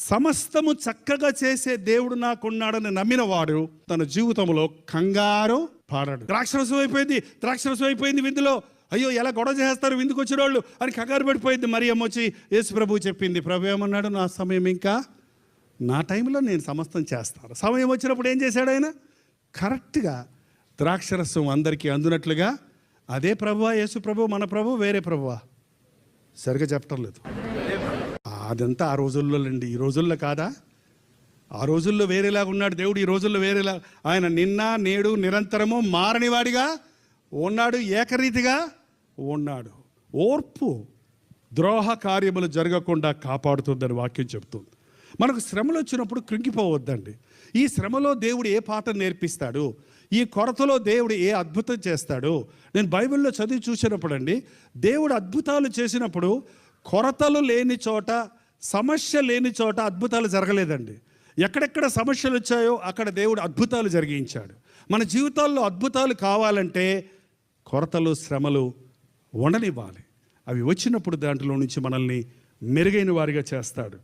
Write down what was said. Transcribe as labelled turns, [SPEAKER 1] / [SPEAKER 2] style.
[SPEAKER 1] సమస్తము చక్కగా చేసే దేవుడు నాకున్నాడని నమ్మిన వాడు తన జీవితంలో కంగారు పాడాడు. ద్రాక్షరసం అయిపోయింది విందులో. అయ్యో ఎలా గొడవ చేస్తారు విందుకు వచ్చిన వాళ్ళు అని కంగారు పడిపోయింది. మరియమ్మ వచ్చి యేసు ప్రభు చెప్పింది, ప్రభు ఏమన్నాడు, నా సమయం ఇంకా, నా టైంలో నేను సమస్తం చేస్తాను. సమయం వచ్చినప్పుడు ఏం చేశాడు ఆయన? కరెక్ట్గా ద్రాక్షరసం అందరికీ అందునట్లుగా. అదే ప్రభువా యేసు ప్రభు, మన ప్రభు వేరే ప్రభువా? సరిగా చెప్పటం లేదు. అదంతా ఆ రోజుల్లో అండి, ఈ రోజుల్లో కాదా? ఆ రోజుల్లో వేరేలాగా ఉన్నాడు దేవుడు, ఈ రోజుల్లో వేరేలా. ఆయన నిన్న నేడు నిరంతరము మారనివాడిగా ఉన్నాడు, ఏకరీతిగా ఉన్నాడు. ఓర్పు ద్రోహ కార్యములు జరగకుండా కాపాడుతుందని వాక్యం చెబుతుంది. మనకు శ్రమలు వచ్చినప్పుడు కృంగిపోవద్దండి. ఈ శ్రమలో దేవుడు ఏ పాఠం నేర్పిస్తాడు, ఈ కొరతలో దేవుడు ఏ అద్భుతం చేస్తాడు. నేను బైబిల్లో చదివి చూసినప్పుడు అండి, దేవుడు అద్భుతాలు చేసినప్పుడు కొరతలు లేని చోట, సమస్య లేని చోట అద్భుతాలు జరగలేదండి. ఎక్కడెక్కడ సమస్యలు వచ్చాయో అక్కడ దేవుడు అద్భుతాలు జరిగించాడు. మన జీవితాల్లో అద్భుతాలు కావాలంటే కొరతలు, శ్రమలు ఉండనివ్వాలి. అవి వచ్చినప్పుడు దాంట్లో నుంచి మనల్ని మెరుగైన వారిగా చేస్తాడు.